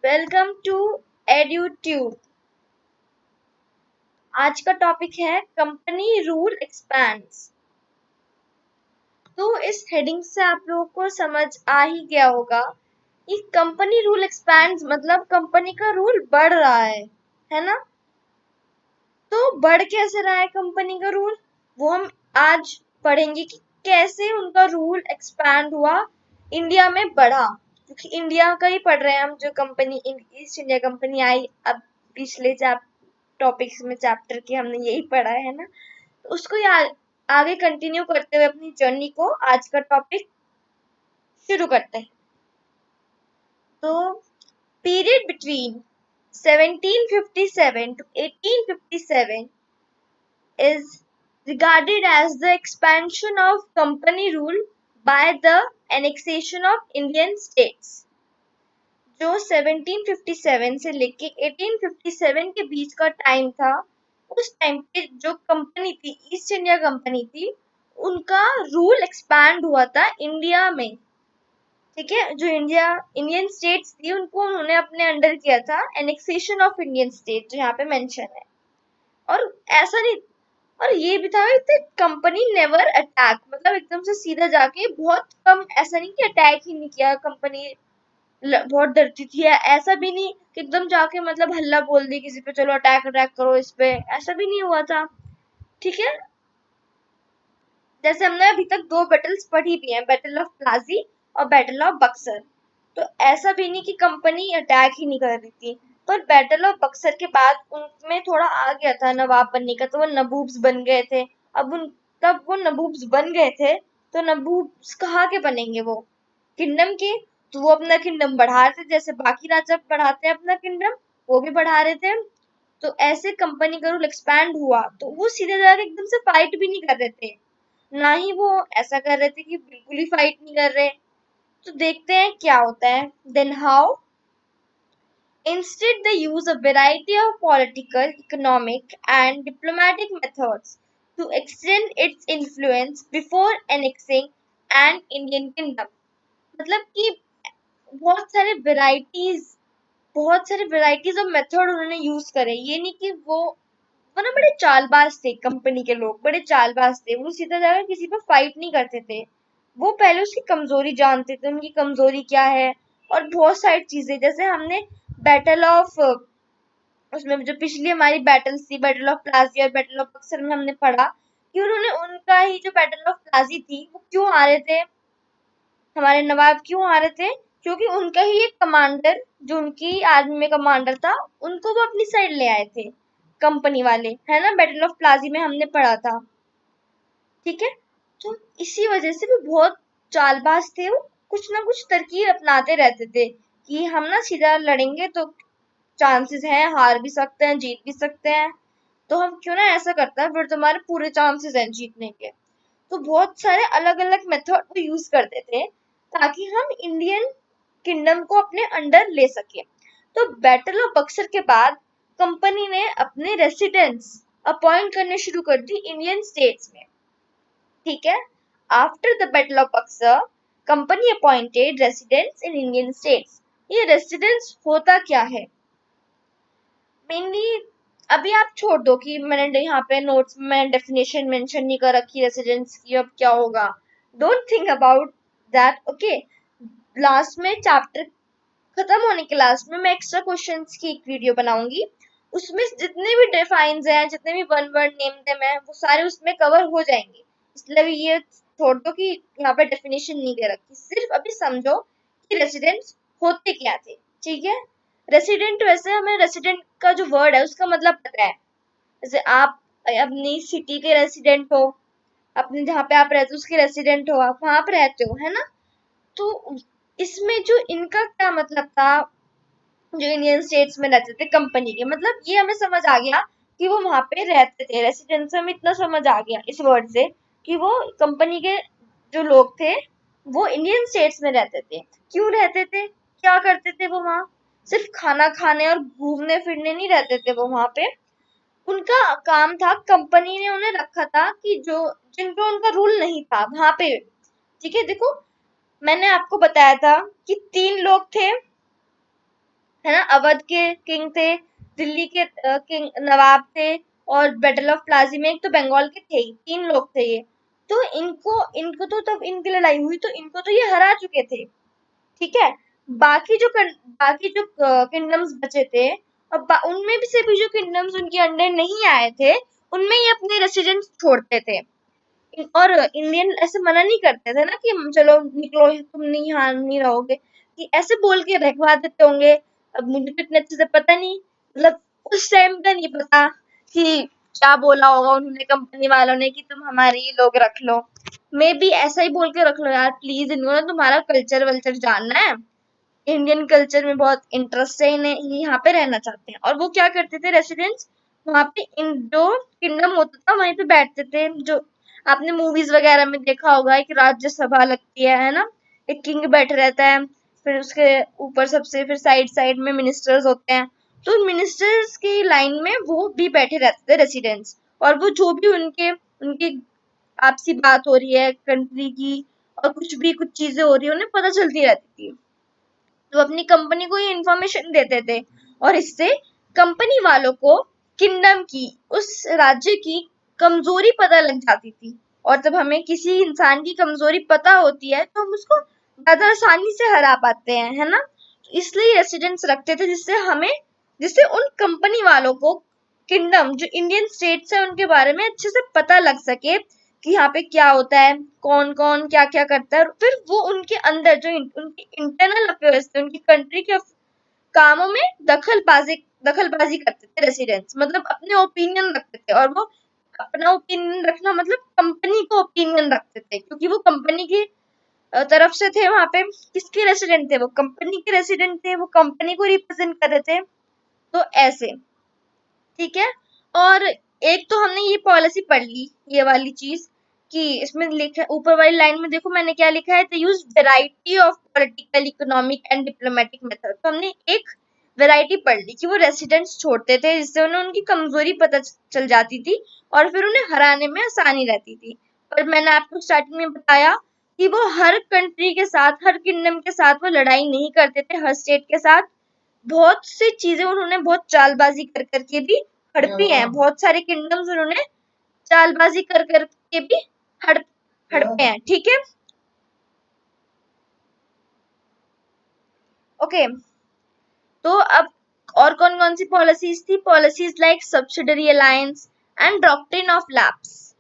Welcome to एड्यूट्यूब। आज का topic है कंपनी रूल एक्सपैंड्स। तो इस हेडिंग से आप लोगों को समझ आ ही गया होगा कि कंपनी रूल एक्सपैंड्स मतलब कंपनी का रूल बढ़ रहा है ना। तो बढ़ कैसे रहा है कंपनी का रूल, वो हम आज पढ़ेंगे कि कैसे उनका रूल एक्सपैंड हुआ, इंडिया में बढ़ा। क्योंकि इंडिया का ही पढ़ रहे हैं हम, जो कंपनी ईस्ट इंडिया कंपनी आई अब पिछले टॉपिक्स में चैप्टर के हमने यही पढ़ा है ना। तो उसको आगे कंटिन्यू करते हुए अपनी जर्नी को आज का टॉपिक शुरू करते हैं। तो period between 1757 to 1857 is regarded as the expansion of company rule by the annexation of Indian states। जो 1757 से लेके 1857 के बीच का टाइम था, उस टाइम पे जो कंपनी थी, ईस्ट इंडिया कंपनी थी, उनका रूल एक्सपैंड हुआ था इंडिया में। ठीक है, जो इंडियन स्टेट्स थी उनको उन्होंने अपने अंडर किया था, एनेक्सेशन ऑफ इंडियन स्टेट जो यहाँ पे मेंशन है। और ऐसा नहीं, और ये भी था कि कंपनी नेवर अटैक, मतलब एकदम से सीधा जाके बहुत कम, ऐसा नहीं कि अटैक ही नहीं किया कंपनी, बहुत डरती थी, ऐसा भी नहीं कि एकदम जाके मतलब हल्ला बोल दी किसी पे, चलो अटैक अटैक करो इस पे, ऐसा भी नहीं हुआ था। ठीक है, जैसे हमने अभी तक दो बैटल्स पढ़ी भी हैं, बैटल ऑफ प्लाजी और बैटल ऑफ बक्सर। तो ऐसा भी नहीं कि कंपनी अटैक ही नहीं कर रही थी, पर बैटल ऑफ बक्सर के बाद उनमें थोड़ा आ गया था नवाब बनने का, तो वो नबूब्स बन गए थे। तब वो नबूब्स बन गए थे, तो नबूब्स कहाँ के बनेंगे, वो किंगडम के। तो वो अपना किंगडम बढ़ा रहे थे, जैसे बाकी राजा बढ़ाते हैं अपना किंगडम, वो भी बढ़ा रहे थे। तो ऐसे कंपनी का रूल एक्सपैंड हुआ, तो वो सीधे जाके एकदम से फाइट भी नहीं कर रहे थे, ना ही वो ऐसा कर रहे थे कि बिल्कुल ही फाइट नहीं कर रहे। तो देखते हैं क्या होता है। Then how instead they use a variety of political, economic and diplomatic methods to extend its influence before annexing an Indian kingdom। मतलब कि बहुत सारे वैरायटीज ऑफ मेथड उन्होंने यूज करे। ये नहीं कि वो ना बड़े चालबाज थे, कंपनी के लोग बड़े चालबाज थे, वो सीधा जाकर किसी पर फाइट नहीं करते थे, वो पहले उसकी कमजोरी जानते थे, उनकी कमजोरी क्या है। और बहुत सारी चीजें, जैसे हमने बैटल ऑफ, उसमें जो पिछली हमारी बैटल्स थी, बैटल ऑफ प्लाजी और बैटल ऑफ बक्सर में हमने पढ़ा कि उन्होंने उनका ही जो बैटल ऑफ प्लाजी थी वो क्यों आ रहे थे, हमारे नवाब क्यों आ रहे थे, क्योंकि उनका ही एक कमांडर, जो उनकी आर्मी में कमांडर था, उनको वो अपनी साइड ले आए थे कंपनी वाले, है ना, बैटल ऑफ प्लाजी में हमने पढ़ा था। ठीक है, तो इसी वजह से वो बहुत चालबाज थे, वो कुछ ना कुछ तरकीब अपनाते रहते थे कि हम ना सीधा लड़ेंगे तो चांसेस हैं, हार भी सकते हैं जीत भी सकते हैं, तो हम क्यों ना ऐसा करते हैं, फिर तुम्हारे पूरे चांसेस हैं जीतने के। तो बहुत सारे अलग अलग मेथड को यूज करते थे ताकि हम इंडियन किंगडम को अपने अंडर ले सके। तो बैटल ऑफ बक्सर के बाद कंपनी ने अपने रेसिडेंट्स अपॉइंट करने शुरू कर दी इंडियन स्टेट्स में। ठीक है, after the battle of Buxar company appointed residents in Indian states. ये रेसिडेंट्स होता क्या है मेनली, अभी आप छोड़ दो कि मैंने यहाँ पे नोट्स में डेफिनेशन मेंशन नहीं कर रखी रेसिडेंट्स की, अब क्या होगा, don't think about that. Okay, last में चैप्टर खत्म होने के लास्ट में मैं एक्स्ट्रा क्वेश्चंस की एक वीडियो बनाऊंगी, उसमें जितने भी डिफाइंस हैं, जितने भी वन वर्ड नेम देम हैं, वो सारे उसमें कवर हो जाएंगे। इसलिए अभी ये छोड़ दो कि यहाँ पे डेफिनेशन नहीं दे रखी, सिर्फ अभी समझो कि रेसिडेंट्स होते क्या थे। ठीक है, रेसिडेंट, वैसे हमें रेसिडेंट का जो वर्ड है उसका मतलब पता है, जैसे आप अपनी सिटी के रेसिडेंट हो, अपने जहाँ पे आप रहते हो उसके रेसिडेंट हो, आप वहां पे रहते हो, है ना। तो इसमें जो इनका क्या मतलब था, जो इंडियन स्टेट्स में रहते थे कंपनी के, मतलब ये हमें समझ आ गया कि वो वहां पे रहते थे, रेसिडेंस में इतना समझ आ गया इस वर्ड से कि वो कंपनी के जो लोग थे वो इंडियन स्टेट्स में रहते थे। क्यों रहते थे, क्या करते थे वो वहां, सिर्फ खाना खाने और घूमने फिरने नहीं रहते थे वो वहां पे, उनका काम था, कंपनी ने उन्हें रखा था कि जो जिन पे उनका रूल नहीं था वहां पे। ठीक है, देखो मैंने आपको बताया था कि तीन लोग थे, है ना। अवध के किंग थे, दिल्ली के किंग नवाब थे, और बैटल ऑफ प्लाजी में एक तो बंगाल के थे ही, 3 लोग थे ये। तो इनको इनको तो तब इनकी लड़ाई हुई तो इनको तो ये हरा चुके थे, ठीक है। बाकी जो किंगडम्स बचे थे, और उनमें भी से भी जो किंगडम्स उनके अंडर नहीं आए थे, उनमें ये अपने रेसिडेंट्स छोड़ते थे। और इंडियन ऐसे मना नहीं करते थे ना कि चलो निकलो, तुम नहीं, यहाँ नहीं रहोगे, कि ऐसे बोल के रखवा देते होंगे। अब मुझे तो इतने अच्छे से पता नहीं, मतलब उस टाइम का नहीं पता कि क्या बोला होगा उन्होंने कंपनी वालों ने कि तुम हमारे ये लोग रख लो। मे बी ऐसा ही बोल के रख लो यार, प्लीज, इनको ना तुम्हारा कल्चर वल्चर जानना है, इंडियन कल्चर में बहुत इंटरेस्ट है इन्हें, ये यहाँ पे रहना चाहते हैं। और वो क्या करते थे रेसिडेंट्स, वहां पे इन जो किंगडम होता था वहीं पे बैठते थे। जो आपने मूवीज वगैरह में देखा होगा, एक राज्यसभा लगती है ना, एक किंग बैठा रहता है, फिर उसके ऊपर सबसे फिर साइड साइड में मिनिस्टर्स होते हैं। तो मिनिस्टर्स की लाइन में वो भी बैठे रहते थे रेसिडेंट्स, और वो जो भी उनके उनकी आपसी बात हो रही है कंट्री की, और कुछ भी कुछ चीजें हो रही है उन्हें पता चलती रहती थी, तो अपनी कंपनी को ये इंफॉर्मेशन देते थे। और इससे कंपनी वालों को किंगडम की, उस राज्य की कमजोरी पता लग जाती थी। और जब हमें किसी इंसान की कमजोरी पता होती है तो हम उसको ज्यादा आसानी से हरा पाते हैं, है ना। तो इसलिए रेसिडेंट्स रखते थे, जिससे उन कंपनी वालों को किंगडम जो इंडियन स्टेट्स है उनके बारे में अच्छे से पता लग सके कि यहाँ पे क्या होता है, कौन कौन क्या क्या करता है। और फिर वो उनके अंदर जो उनकी इंटरनल अफेयर्स थे, उनकी कंट्री के कामों में दखलबाजी करते थे रेसिडेंट्स, मतलब अपने ओपिनियन रखते थे। और वो अपना ओपिनियन रखना मतलब कंपनी को ओपिनियन रखते थे, क्योंकि वो कंपनी की तरफ से थे वहां पे। किसके रेसिडेंट थे, वो कंपनी के रेसिडेंट थे, वो कंपनी को रिप्रेजेंट कर रहे थे। तो ऐसे, ठीक है। और एक तो हमने ये पॉलिसी पढ़ ली, ये वाली चीज, कि इसमें लिखा ऊपर वाली लाइन में देखो मैंने क्या लिखा है, तो use variety of political, economic and diplomatic method. तो हमने एक वेराइटी पढ़ ली कि वो रेसिडेंट्स छोड़ते थे, जिससे उन्हें उनकी कमजोरी पता चल जाती थी, और फिर उन्हें हराने में आसानी रहती थी। और मैंने आपको स्टार्टिंग में बताया कि वो हर कंट्री के साथ, हर किंगडम के साथ वो लड़ाई नहीं करते थे, हर स्टेट के साथ बहुत सी चीजें उन्होंने बहुत चालबाजी कर करके भी हड़पी हैं। बहुत सारे किंगडम्स उन्होंने चालबाजी कर करके भी हड़पे हैं, ठीक है। ओके, तो अब और कौन कौन सी पॉलिसीज थी, policies like subsidiary alliance and doctrine of lapse.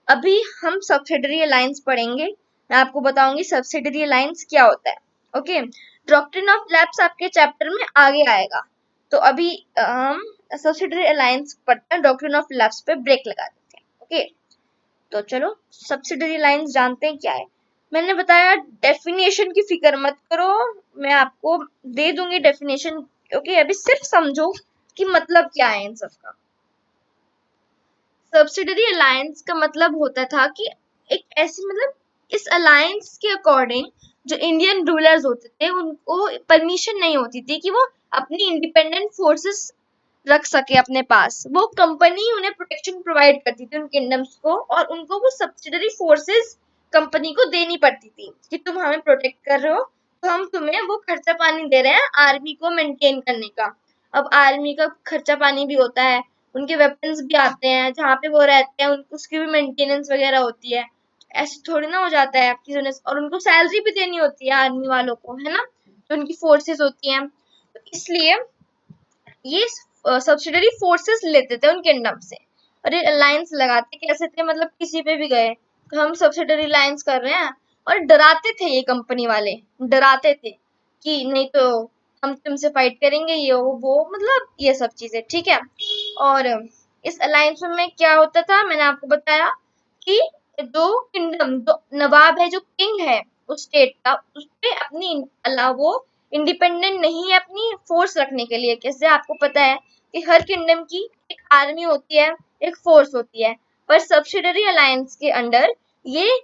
अभी हम सब्सिडरी अलायंस पढ़ेंगे, मैं आपको बताऊंगी सब्सिडरी अलायंस क्या होता है। ओके, डॉक्ट्रिन ऑफ लैप्स आपके चैप्टर में आगे आएगा। तो अभी हम सब्सिडरी अलायंस पढ़ते हैं, डॉक्ट्रिन ऑफ लैप्स पे ब्रेक लगा देते हैं। ओके, तो चलो सब्सिडरी लाइंस जानते हैं क्या है। मैंने बताया डेफिनेशन की फिक्र मत करो, मैं आपको दे दूंगी डेफिनेशन। ओके, अभी सिर्फ समझो कि मतलब क्या है इन सब का। सब्सिडरी अलायंस का मतलब होता था कि एक ऐसी, मतलब इस अलायंस के अकॉर्डिंग जो इंडियन रूलर्स होते थे उनको परमिशन नहीं होती थी कि वो अपनी इंडिपेंडेंट फोर्सेस रख सके अपने पास। वो कंपनी उन्हें प्रोटेक्शन प्रोवाइड करती थी उन किंगडम्स को, और उनको वो सब्सिडरी फोर्सेस कंपनी को देनी पड़ती थी कि तुम हमें प्रोटेक्ट कर रहे हो, तो हम तुम्हें वो खर्चा पानी दे रहे हैं आर्मी को मेंटेन करने का। अब आर्मी का खर्चा पानी भी होता है, उनके वेपन्स भी आते हैं, जहाँ पे वो रहते हैं उसकी भी मेंटेनेंस वगैरह होती है। ऐसे थोड़ी ना हो जाता है आपकी, और उनको सैलरी भी देनी होती है आर्मी वालों को, है ना, जो उनकी फोर्सेस होती हैं। तो इसलिए ये सब्सिडरी फोर्सेस लेते थे उन किंगडम से, और ये अलायंस लगाते कैसे थे, मतलब किसी पे भी गए तो हम सब्सिडरी अलायंस कर रहे हैं, और डराते थे ये कंपनी वाले, डराते थे कि नहीं तो हम तुमसे फाइट करेंगे, ये वो मतलब ये सब चीजें, ठीक है। और इस अलायंस में क्या होता था, मैंने आपको बताया कि जो किंगडम, जो नवाब है, जो किंग है उस स्टेट का, उस पे अपनी वो इंडिपेंडेंट नहीं है अपनी फोर्स रखने के लिए। कैसे, आपको पता है कि हर किंगडम की एक आर्मी होती है, एक फोर्स होती है, पर सब्सिडरी अलायंस के अंडर ये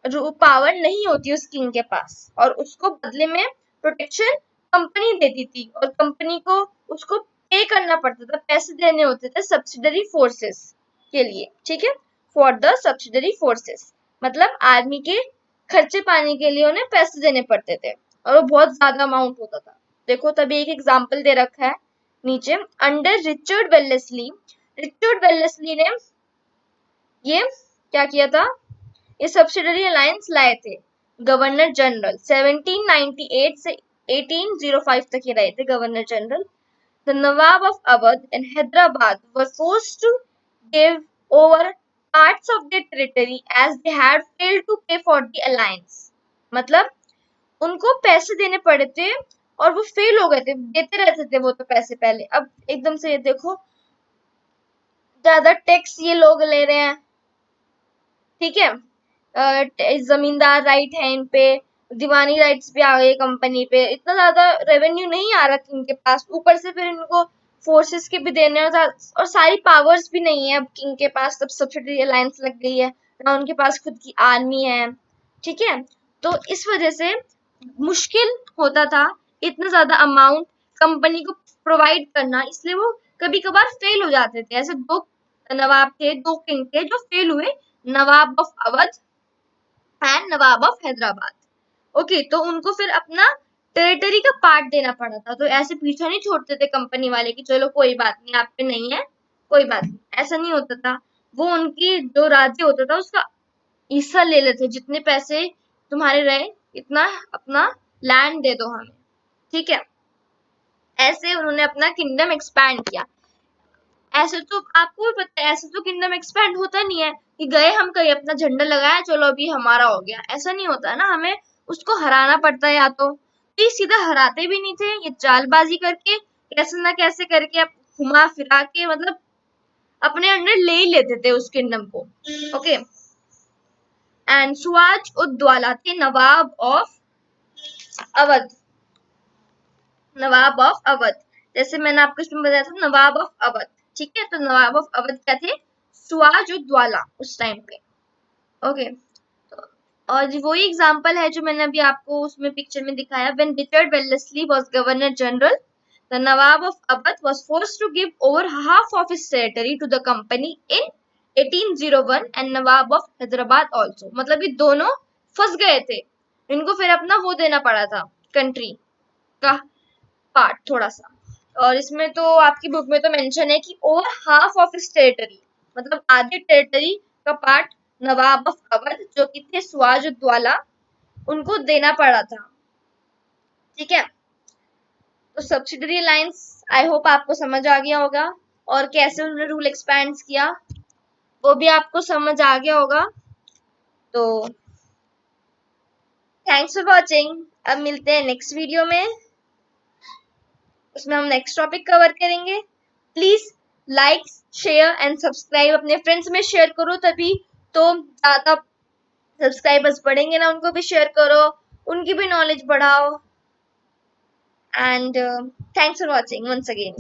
पावर नहीं होती उस किंग के पास, और उसको बदले में प्रोटेक्शन कंपनी देती थी, और कंपनी को उसको पे करना पड़ता था, पैसे देने होते थे सब्सिडरी फोर्सेस के लिए, ठीक है, फॉर द सब्सिडरी फोर्सेस, मतलब आर्मी के खर्चे पानी के लिए उन्हें पैसे देने पड़ते थे, और वो बहुत ज्यादा अमाउंट होता था। देखो तभी एक एग्जाम्पल दे रखा है नीचे। अंडर रिचर्ड वेलेस्ली ने ये क्या किया था, ये सब्सिडरी अलायंस लाए थे। गवर्नर जनरल 1798 से 1805 तक ये रहे थे governor general. The Nawab of Awadh and Hyderabad were forced to give over parts of their territory as they had failed to pay for the alliance। मतलब उनको पैसे देने पड़े थे और वो फेल हो गए थे, देते रहते थे वो तो पैसे पहले। अब एकदम से ये देखो ज्यादा टैक्स ये लोग ले रहे हैं, ठीक है। जमींदार राइट है इन पे, दीवानी राइट्स भी आ गए कंपनी पे, इतना ज्यादा रेवेन्यू नहीं आ रहा किंग के पास। ऊपर से फिर इनको फोर्सेस के भी देने और सारी पावर्स भी नहीं है अब किंग के पास, तब सब्सिडरी अलायंस लग गई है ना, उनके पास खुद की आर्मी है, ठीक है। तो इस वजह से मुश्किल होता था इतना ज्यादा अमाउंट कंपनी को प्रोवाइड करना, इसलिए वो कभी कभार फेल हो जाते थे। ऐसे दो नवाब थे, दो किंग थे जो फेल हुए, Nawab of Awadh and Nawab of Hyderabad. Okay, तो उनको फिर अपना टेरिटरी का पार्ट देना पड़ा था। तो ऐसे पीछे नहीं छोड़ते थे कंपनी वाले कि चलो कोई बात नहीं आप पे नहीं है, कोई बात नहीं, ऐसा नहीं होता था। वो उनकी जो राज्य होता था उसका हिस्सा ले लेते, जितने पैसे तुम्हारे रहे इतना अपना लैंड दे दो हमें, ठीक है। ऐसे उन्होंने अपना किंगडम एक्सपैंड किया। ऐसे तो आपको भी पता है, ऐसे तो किंगडम एक्सपैंड होता नहीं है कि गए हम कहीं अपना झंडा लगाया चलो अभी हमारा हो गया, ऐसा नहीं होता है ना। हमें उसको हराना पड़ता है या तो ये सीधा हराते भी नहीं थे, ये चालबाजी करके कैसे ना कैसे करके घुमा फिरा के मतलब अपने अंडर ले ही लेते थे उस किंगडम को। ओके, एंड सुआज उद्दौला थे नवाब ऑफ अवध, नवाब ऑफ अवध। जैसे मैंने आपको इसमें बताया था नवाब ऑफ अवध, ठीक है। तो नवाब ऑफ अवध क्या थे, सुआज उद्दौला उस टाइम पे। ओके, और वही एग्जांपल है जो मैंने अभी आपको उसमें पिक्चर में दिखाया। When Richard Wellesley was governor general, the nawab of Awadh was forced to give over half of his territory to the company in 1801 and Nawab of Hyderabad also. मतलब ये दोनों फंस गए थे, इनको फिर अपना वो देना पड़ा था कंट्री का पार्ट थोड़ा सा। और इसमें तो आपकी बुक में तो मेंशन है कि over half of his territory, मतलब आधी टेरिटरी का पार्ट नवाब ऑफ अवध जो कि थे सुआजुद्दौला, उनको देना पड़ा था, ठीक है। तो सब्सिडरी लाइंस आई होप आपको समझ आ गया होगा, और कैसे उन्होंने रूल एक्सपैंड किया वो भी आपको समझ आ गया होगा। तो थैंक्स फॉर वॉचिंग। अब मिलते हैं नेक्स्ट वीडियो में, उसमें हम नेक्स्ट टॉपिक कवर करेंगे। Please like share and subscribe, अपने फ्रेंड्स में शेयर करो तभी तो ज्यादा सब्सक्राइबर्स बढ़ेंगे ना, उनको भी शेयर करो, उनकी भी नॉलेज बढ़ाओ। And thanks for watching once again.